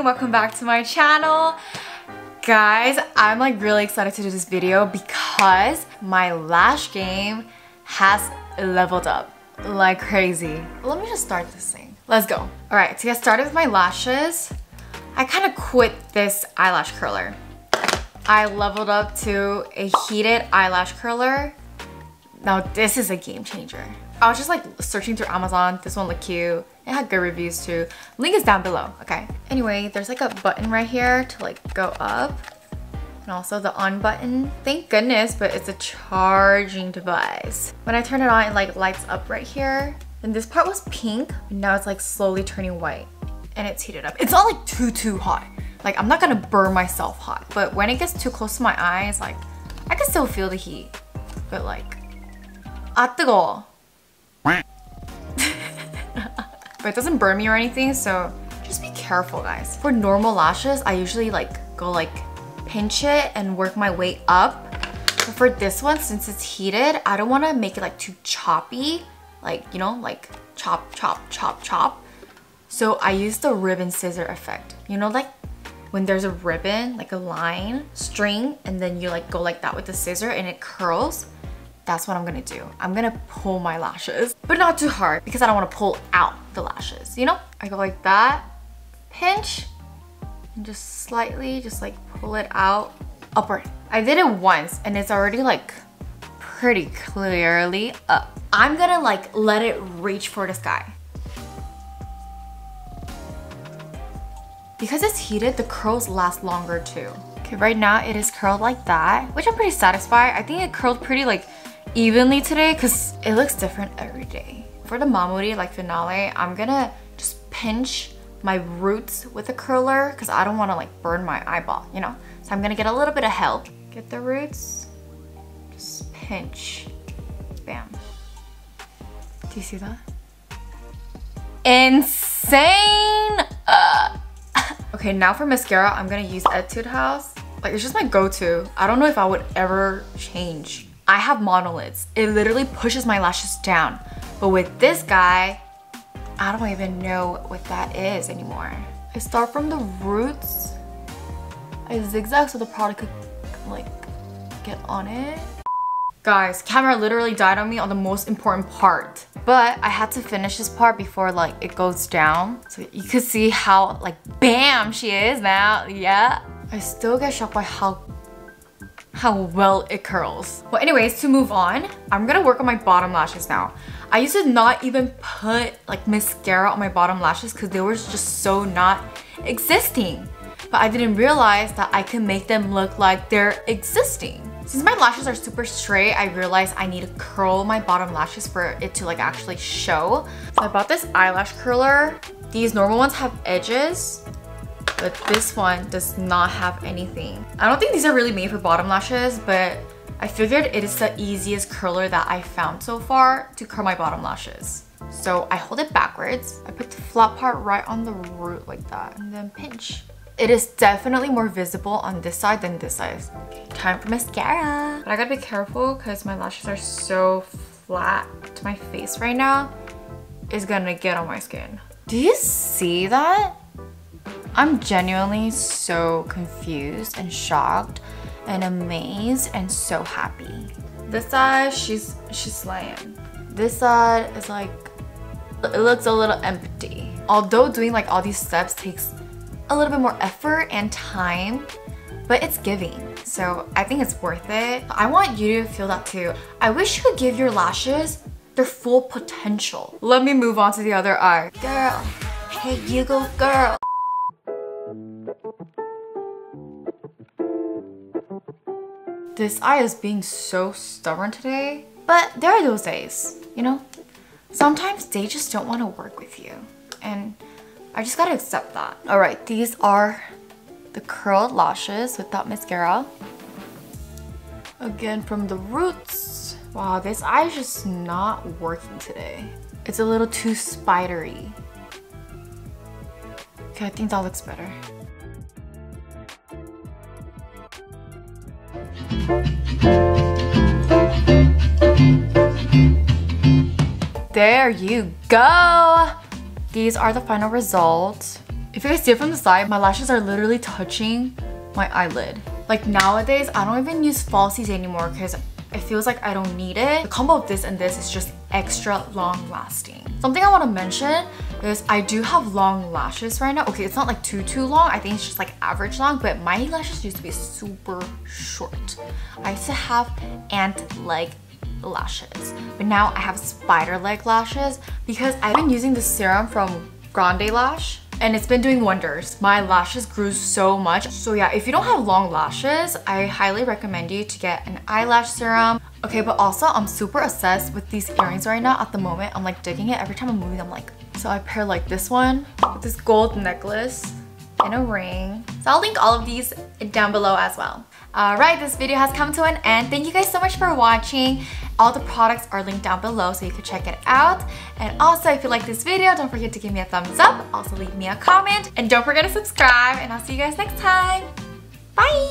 welcome back to my channel. Guys, I'm like really excited to do this video because my lash game has leveled up like crazy. Let me just start this thing. Let's go. Alright, to get started with my lashes, I kind of quit this eyelash curler. I leveled up to a heated eyelash curler. Now this is a game changer. I was just like searching through Amazon. This one looked cute. It had good reviews too. Link is down below, okay? Anyway, there's like a button right here to like go up. And also the on button. Thank goodness, but it's a charging device. When I turn it on, it like lights up right here. And this part was pink, and now it's like slowly turning white. And it's heated up. It's not like too hot. Like I'm not gonna burn myself hot. But when it gets too close to my eyes, like I can still feel the heat. But like, 아 뜨거워. But it doesn't burn me or anything, so just be careful, guys. For normal lashes, I usually like go like pinch it and work my way up. But for this one, since it's heated, I don't want to make it like too choppy, like, you know, like chop, chop, chop, chop. So I use the ribbon scissor effect. You know, like when there's a ribbon, like a line, string, and then you like go like that with the scissor and it curls. That's what I'm gonna do. I'm gonna pull my lashes, but not too hard because I don't want to pull out the lashes, you know? I go like that, pinch, and just slightly just like pull it out upward. I did it once and it's already like pretty clearly up. I'm gonna like let it reach for the sky. Because it's heated, the curls last longer too. Okay, right now it is curled like that, which I'm pretty satisfied. I think it curled pretty like evenly today because it looks different every day. For the MONOLID like finale, I'm gonna just pinch my roots with a curler because I don't want to like burn my eyeball, you know? So I'm gonna get a little bit of help. Get the roots, just pinch, bam. Do you see that? Insane! Okay, now for mascara, I'm gonna use Etude House. Like, it's just my go-to. I don't know if I would ever change. I have monolids. It literally pushes my lashes down. But with this guy, I don't even know what that is anymore. I start from the roots. I zigzag so the product could like get on it. Guys, camera literally died on me on the most important part. But I had to finish this part before like it goes down. So you could see how like bam she is now, yeah. I still get shocked by how well it curls. Well, anyways, to move on, I'm gonna work on my bottom lashes now. I used to not even put like mascara on my bottom lashes because they were just so not existing. But I didn't realize that I can make them look like they're existing. Since my lashes are super straight, I realized I need to curl my bottom lashes for it to like actually show. So I bought this eyelash curler. These normal ones have edges, but this one does not have anything. I don't think these are really made for bottom lashes, but I figured it is the easiest curler that I found so far to curl my bottom lashes. So I hold it backwards. I put the flat part right on the root like that and then pinch. It is definitely more visible on this side than this side. Okay, time for mascara. But I gotta be careful because my lashes are so flat to my face right now. It's gonna get on my skin. Do you see that? I'm genuinely so confused and shocked and amazed and so happy. This side, she's slaying. This side is like, it looks a little empty. Although doing like all these steps takes a little bit more effort and time, but it's giving. So I think it's worth it. I want you to feel that too. I wish you could give your lashes their full potential. Let me move on to the other eye. Girl, hey you go girl. This eye is being so stubborn today, but there are those days, you know? Sometimes they just don't want to work with you, and I just gotta accept that. Alright, these are the curled lashes without mascara. Again, from the roots. Wow, this eye is just not working today. It's a little too spidery. Okay, I think that looks better. There you go! These are the final results. If If you guys see it from the side, my lashes are literally touching my eyelid. Like nowadays, I don't even use falsies anymore because it feels like I don't need it. The combo of this and this is just extra long lasting. Something I want to mention is I do have long lashes right now. Okay, it's not like too long. I think it's just like average long, but my lashes used to be super short. I used to have ant leg lashes, but now I have spider leg lashes because I've been using this serum from Grande Lash and it's been doing wonders. My lashes grew so much. So yeah, if you don't have long lashes, I highly recommend you to get an eyelash serum. Okay, but also I'm super obsessed with these earrings right now. At the moment, I'm like digging it. Every time I'm moving, I'm like, so I pair like this one with this gold necklace and a ring. So I'll link all of these down below as well. Alright, this video has come to an end. Thank you guys so much for watching. All the products are linked down below so you can check it out. And also, if you like this video, don't forget to give me a thumbs up. Also, leave me a comment. And don't forget to subscribe. And I'll see you guys next time. Bye!